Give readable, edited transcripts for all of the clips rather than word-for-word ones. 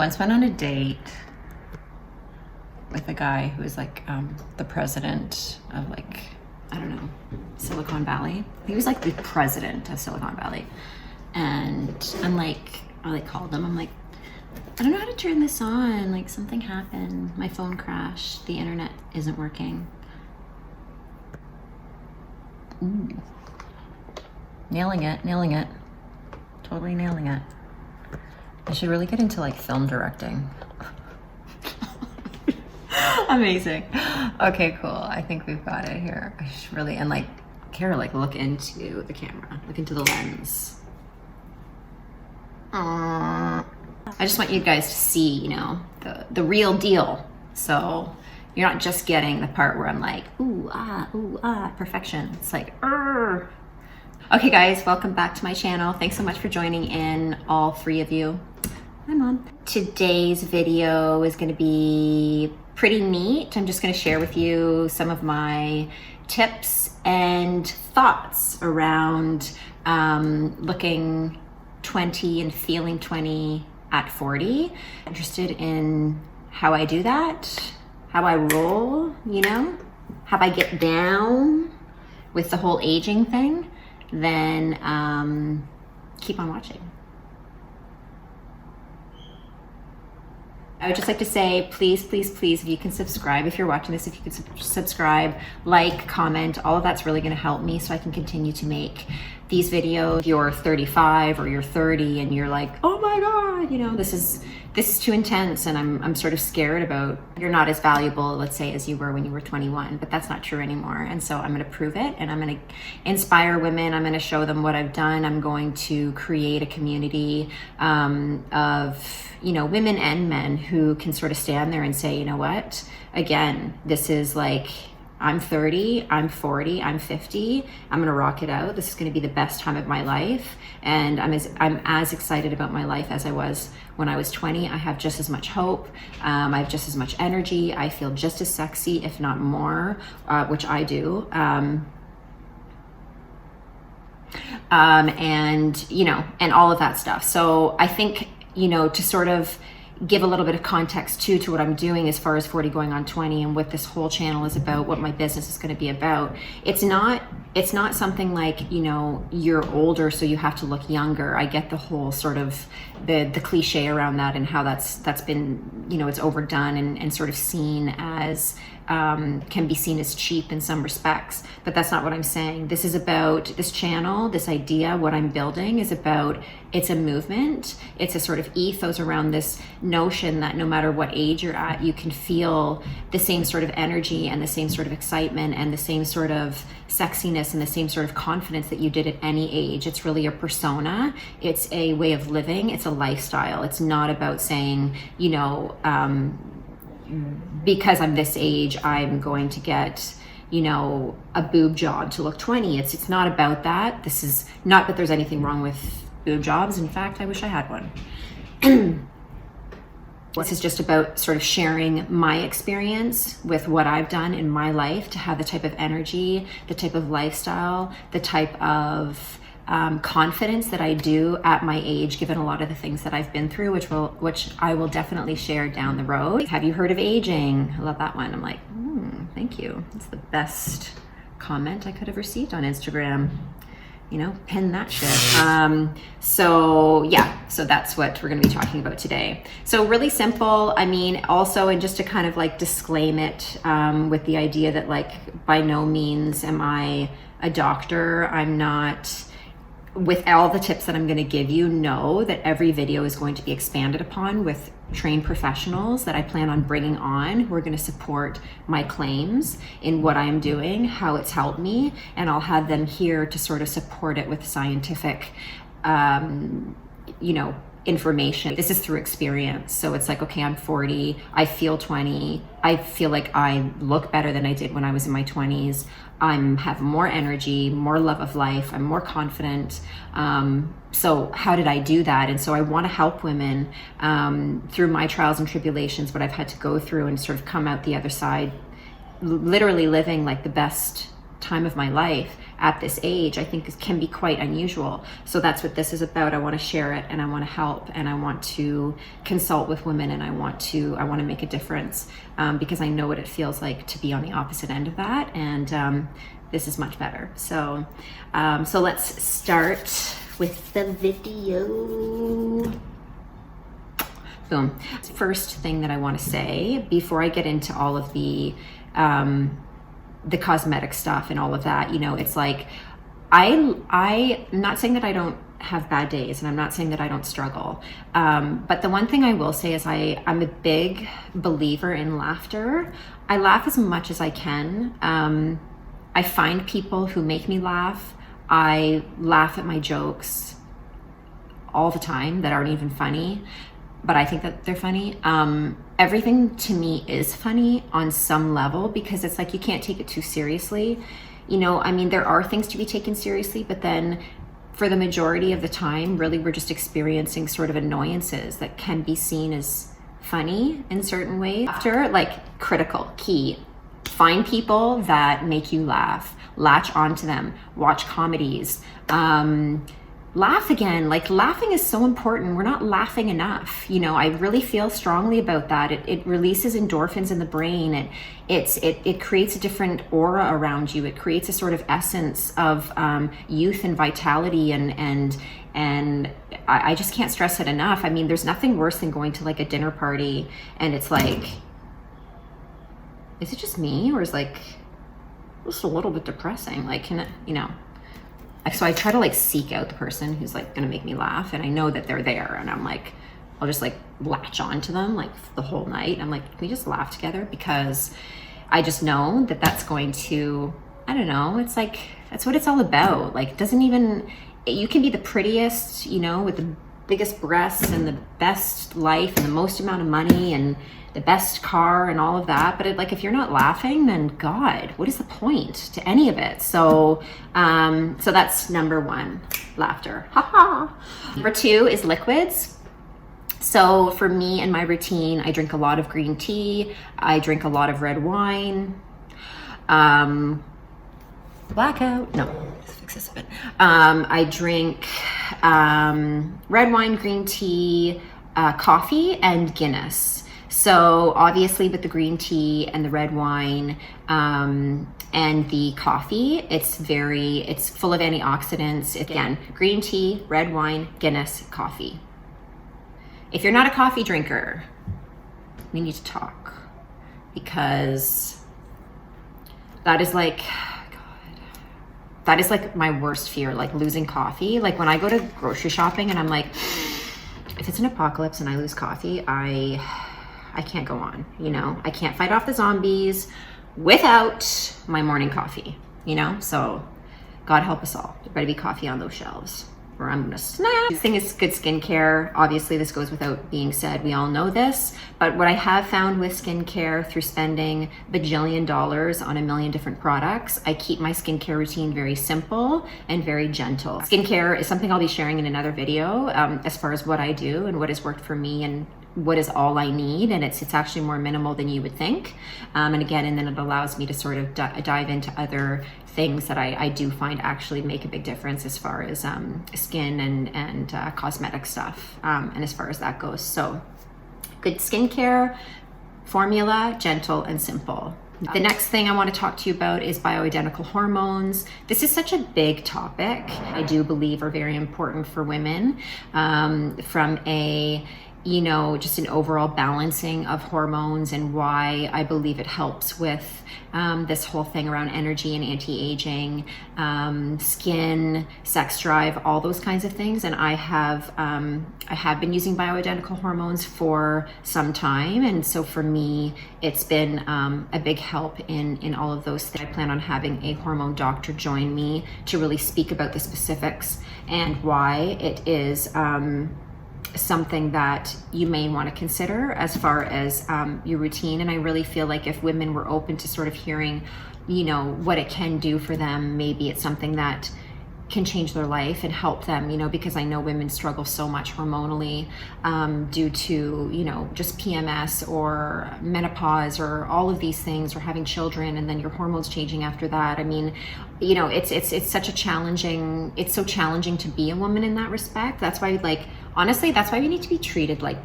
Once went on a date with a guy who was like the president of like, I don't know, Silicon Valley. He was like the president of Silicon Valley. And I called him. I'm like, I don't know how to turn this on. Like something happened. My phone crashed. The internet isn't working. Ooh. Nailing it. Totally nailing it. I should really get into like film directing. Amazing. Okay, cool. I think we've got it here. I should really, and like, Kara, like look into the camera, look into the lens. I just want you guys to see, you know, the real deal. So you're not just getting the part where I'm like, ooh, ah, perfection. It's like, Arr. Okay guys, welcome back to my channel. Thanks so much for joining in, all three of you. Hi Mom. Today's video is gonna be pretty neat. I'm just gonna share with you some of my tips and thoughts around looking 20 and feeling 20 at 40. Interested in how I do that, how I roll, you know, how I get down with the whole aging thing. Then keep on watching. I would just like to say, please, if you can subscribe, if you're watching this, if you could subscribe, like, comment, all of that's really gonna help me so I can continue to make these videos. If you're 35 or you're 30 and you're like, oh my God, you know, this is too intense and I'm sort of scared about, you're not as valuable, let's say, as you were when you were 21, but that's not true anymore. And so I'm gonna prove it, and I'm gonna inspire women. I'm gonna show them what I've done. I'm going to create a community of, you know, women and men who can sort of stand there and say, you know what, again, this is like, I'm 30, I'm 40, I'm 50, I'm gonna rock it out. This is gonna be the best time of my life. And I'm as excited about my life as I was when I was 20. I have just as much hope. I have just as much energy. I feel just as sexy, if not more, which I do. And, you know, and all of that stuff. So I think, you know, to sort of give a little bit of context too to what I'm doing as far as 40 going on 20 and what this whole channel is about, what my business is going to be about. It's not something like, you know, you're older so you have to look younger. I get the whole sort of the cliche around that and how that's been, you know, it's overdone and sort of seen as can be seen as cheap in some respects, but that's not what I'm saying. This is about this channel, this idea, what I'm building is about, it's a movement. It's a sort of ethos around this notion that no matter what age you're at, you can feel the same sort of energy and the same sort of excitement and the same sort of sexiness and the same sort of confidence that you did at any age. It's really a persona. It's a way of living. It's a lifestyle. It's not about saying, you know, because I'm this age, I'm going to get, you know, a boob job to look 20. It's not about that. This is not that there's anything wrong with boob jobs. In fact, I wish I had one. This is just about sort of sharing my experience with what I've done in my life to have the type of energy, the type of lifestyle, the type of confidence that I do at my age, given a lot of the things that I've been through, which I will definitely share down the road. Have you heard of aging? I love that one. I'm like, thank you. It's the best comment I could have received on Instagram. You know, pin that shit. So yeah, so that's what we're gonna be talking about today. So really simple. I mean, also, and just to kind of like disclaim it with the idea that like, by no means am I a doctor. I'm not, with all the tips that I'm going to give you, know that every video is going to be expanded upon with trained professionals that I plan on bringing on who are going to support my claims in what I'm doing, how it's helped me, and I'll have them here to sort of support it with scientific, you know, information. This is through experience. So it's like, okay, I'm 40, I feel 20, I feel like I look better than I did when I was in my 20s. Have more energy, more love of life, I'm more confident. So how did I do that? And so I want to help women through my trials and tribulations, what I've had to go through, and sort of come out the other side, literally living like the best time of my life at this age, I think can be quite unusual. So that's what this is about. I want to share it, and I want to help, and I want to consult with women, and I want to make a difference, because I know what it feels like to be on the opposite end of that, and this is much better. So let's start with the video. Boom. First thing that I want to say before I get into all of the cosmetic stuff and all of that, you know, it's like, I'm not saying that I don't have bad days, and I'm not saying that I don't struggle. But the one thing I will say is I'm a big believer in laughter. I laugh as much as I can. I find people who make me laugh. I laugh at my jokes all the time that aren't even funny, but I think that they're funny. Everything to me is funny on some level, because it's like you can't take it too seriously. You know, I mean, there are things to be taken seriously, but then for the majority of the time, really, we're just experiencing sort of annoyances that can be seen as funny in certain ways. After, like, critical, key. Find people that make you laugh. Latch onto them. Watch comedies. Laugh again. Like, laughing is so important. We're not laughing enough. You know, I really feel strongly about that. It releases endorphins in the brain. It creates a different aura around you. It creates a sort of essence of youth and vitality, and I just can't stress it enough. I mean, there's nothing worse than going to like a dinner party and it's like, is it just me, or is like just a little bit depressing? Like, can it, you know? So I try to like seek out the person who's like gonna make me laugh, and I know that they're there, and I'm like, I'll just like latch on to them like the whole night. I'm like, can we just laugh together? Because I just know that that's going to, I don't know, it's like, that's what it's all about. Like, it doesn't even, you can be the prettiest, you know, with the biggest breasts and the best life and the most amount of money and the best car and all of that, but like, if you're not laughing, then God, what is the point to any of it? So so that's number one, laughter. Number two is liquids. So for me and my routine, I drink a lot of green tea. I drink a lot of red wine. Blackout. No, let's fix this a bit. I drink red wine, green tea, coffee, and Guinness. So obviously with the green tea and the red wine and the coffee, it's full of antioxidants. Again, green tea, red wine, Guinness, coffee. If you're not a coffee drinker, we need to talk, because that is like, that is like my worst fear, like losing coffee. Like when I go to grocery shopping and I'm like, if it's an apocalypse and I lose coffee, I can't go on, you know? I can't fight off the zombies without my morning coffee, you know? So God help us all. There better be coffee on those shelves, or I'm gonna snap. The thing is good skincare. Obviously this goes without being said. We all know this, but what I have found with skincare, through spending bajillion dollars on a million different products, I keep my skincare routine very simple and very gentle. Skincare is something I'll be sharing in another video, as far as what I do and what has worked for me and what is all I need, and it's actually more minimal than you would think. And again, and then it allows me to sort of dive into other things that I do find actually make a big difference as far as skin and cosmetic stuff, and as far as that goes. So good skincare, formula, gentle and simple. The next thing I want to talk to you about is bioidentical hormones. This is such a big topic. I do believe are very important for women, from a, you know, just an overall balancing of hormones, and why I believe it helps with this whole thing around energy and anti-aging, skin, sex drive, all those kinds of things. And I have been using bioidentical hormones for some time, and so for me, it's been a big help in all of those things. I plan on having a hormone doctor join me to really speak about the specifics and why it is something that you may want to consider as far as your routine. And I really feel like if women were open to sort of hearing, you know, what it can do for them, maybe it's something that can change their life and help them, you know, because I know women struggle so much hormonally due to, you know, just PMS or menopause or all of these things, or having children and then your hormones changing after that. I mean, you know, it's such a challenging, it's so challenging to be a woman in that respect. That's why, like, honestly, that's why we need to be treated like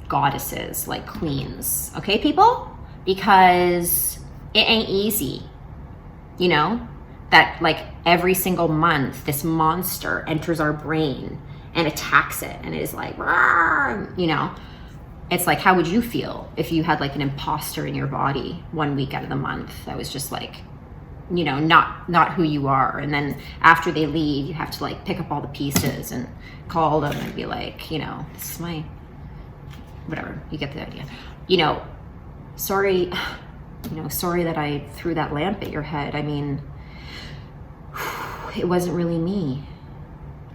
goddesses, like queens, okay, people? Because it ain't easy, you know? That like every single month this monster enters our brain and attacks it, and it is like, you know, it's like, how would you feel if you had like an imposter in your body 1 week out of the month that was just like, you know, not who you are, and then after they leave you have to like pick up all the pieces and call them and be like, you know, this is my whatever, you get the idea, you know, sorry that I threw that lamp at your head. I mean, it wasn't really me.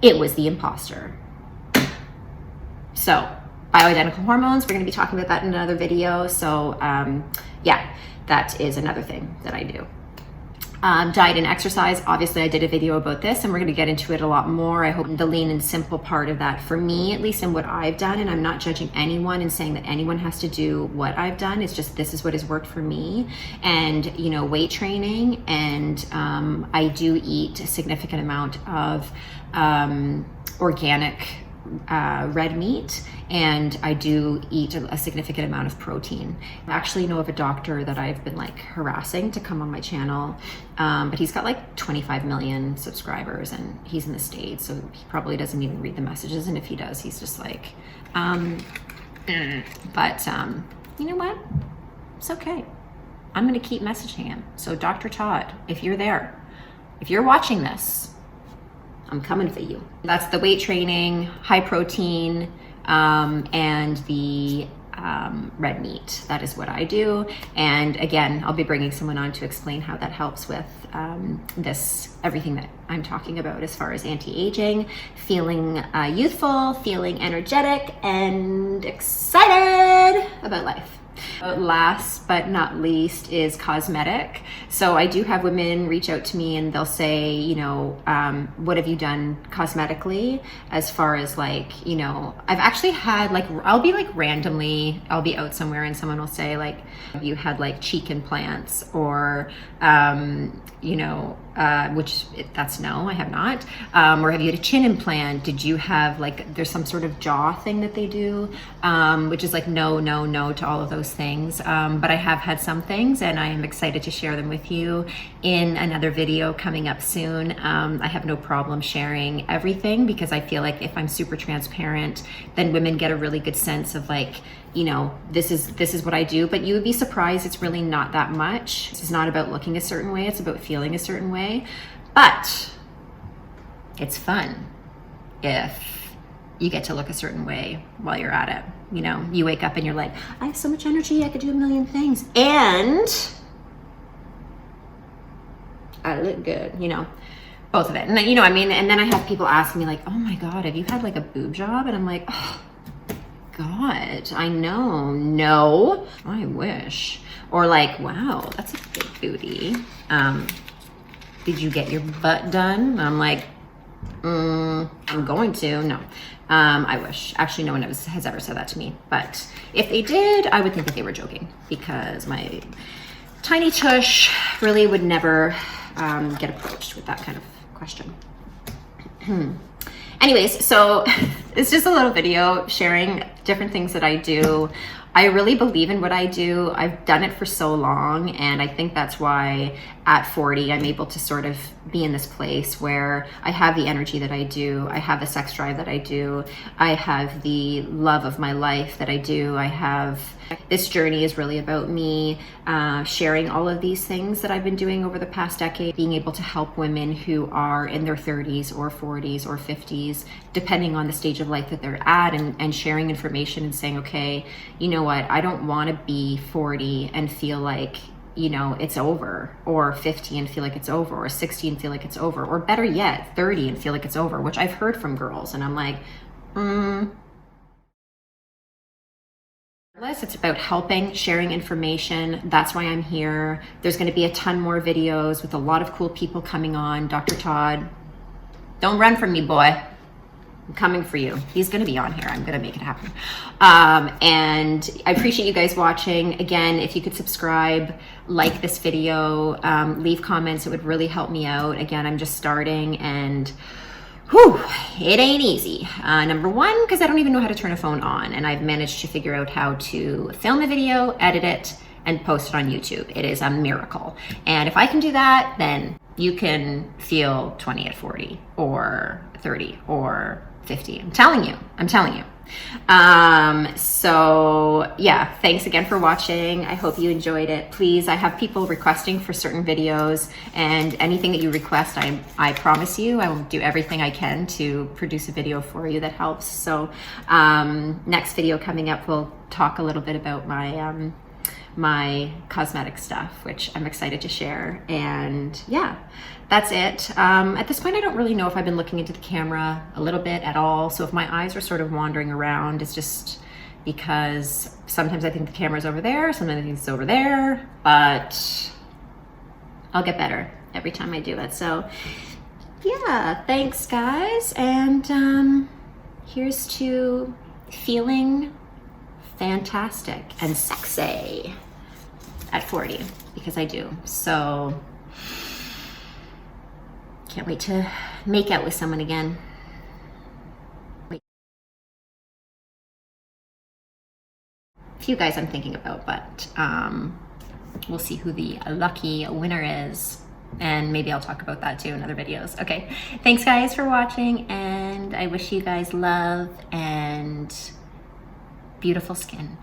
It was the imposter. So, bioidentical hormones, we're going to be talking about that in another video. So, yeah, that is another thing that I do. Diet and exercise, obviously I did a video about this and we're going to get into it a lot more. I hope the lean and simple part of that, for me at least, and what I've done, and I'm not judging anyone and saying that anyone has to do what I've done, it's just this is what has worked for me. And, you know, weight training, and I do eat a significant amount of organic red meat, and I do eat a significant amount of protein. I actually know of a doctor that I've been like harassing to come on my channel, but he's got like 25 million subscribers and he's in the States, so he probably doesn't even read the messages, and if he does, he's just like, but you know what? It's okay. I'm gonna keep messaging him. So Dr. Todd, if you're there, if you're watching this, I'm coming for you. That's the weight training, high protein, and the red meat. That is what I do. And again, I'll be bringing someone on to explain how that helps with everything that I'm talking about as far as anti-aging, feeling youthful, feeling energetic, and excited about life. Last but not least is cosmetic. So I do have women reach out to me and they'll say, you know, what have you done cosmetically, as far as like, you know, I've actually had like, I'll be like randomly, I'll be out somewhere and someone will say like, have you had like cheek implants, or you know, that's no, I have not. Or have you had a chin implant? Did you have like, there's some sort of jaw thing that they do, which is like no to all of those things. But I have had some things and I am excited to share them with you in another video coming up soon. I have no problem sharing everything, because I feel like if I'm super transparent, then women get a really good sense of like, you know, this is what I do. But you would be surprised, it's really not that much. This is not about looking a certain way, it's about feeling a certain way. But it's fun if you get to look a certain way while you're at it. You know, you wake up and you're like, I have so much energy, I could do a million things, and I look good, you know, both of it. And then, you know, I mean, and then I have people ask me like, oh my God, have you had like a boob job? And I'm like, oh God, I know, no, I wish. Or like, wow, that's a big booty. Did you get your butt done? I'm like, I'm going to, no. I wish. Actually, no one has ever said that to me. But if they did, I would think that they were joking, because my tiny tush really would never get approached with that kind of question. Anyways, so it's just a little video sharing different things that I do. I really believe in what I do. I've done it for so long, and I think that's why at 40 I'm able to sort of be in this place where I have the energy that I do, I have the sex drive that I do, I have the love of my life that I do. I have, this journey is really about me sharing all of these things that I've been doing over the past decade, being able to help women who are in their 30s or 40s or 50s, depending on the stage of life that they're at, and sharing information and saying, okay, you know what, I don't want to be 40 and feel like, you know, it's over, or 50 and feel like it's over, or 60 and feel like it's over, or better yet, 30 and feel like it's over, which I've heard from girls, and I'm like, It's about helping, sharing information. That's why I'm here. There's going to be a ton more videos with a lot of cool people coming on. Dr. Todd, Don't run from me, boy. I'm coming for you. He's going to be on here. I'm going to make it happen. And I appreciate you guys watching. Again, if you could subscribe, like this video, leave comments, it would really help me out. Again, I'm just starting, and whew, it ain't easy. Number one, because I don't even know how to turn a phone on, and I've managed to figure out how to film a video, edit it, and post it on YouTube. It is a miracle. And if I can do that, then you can feel 20 at 40 or 30 or 50. I'm telling you. So yeah, thanks again for watching. I hope you enjoyed it. Please, I have people requesting for certain videos, and anything that you request, I promise you, I will do everything I can to produce a video for you that helps. So next video coming up, we'll talk a little bit about my cosmetic stuff, which I'm excited to share. And yeah, that's it. At this point, I don't really know if I've been looking into the camera a little bit at all. So if my eyes are sort of wandering around, it's just because sometimes I think the camera's over there, sometimes I think it's over there, but I'll get better every time I do it. So yeah, thanks guys. And here's to feeling fantastic and sexy at 40, because I do. So can't wait to make out with someone again. A few guys I'm thinking about, but we'll see who the lucky winner is, and maybe I'll talk about that too in other videos. Okay, thanks guys for watching, and I wish you guys love and beautiful skin.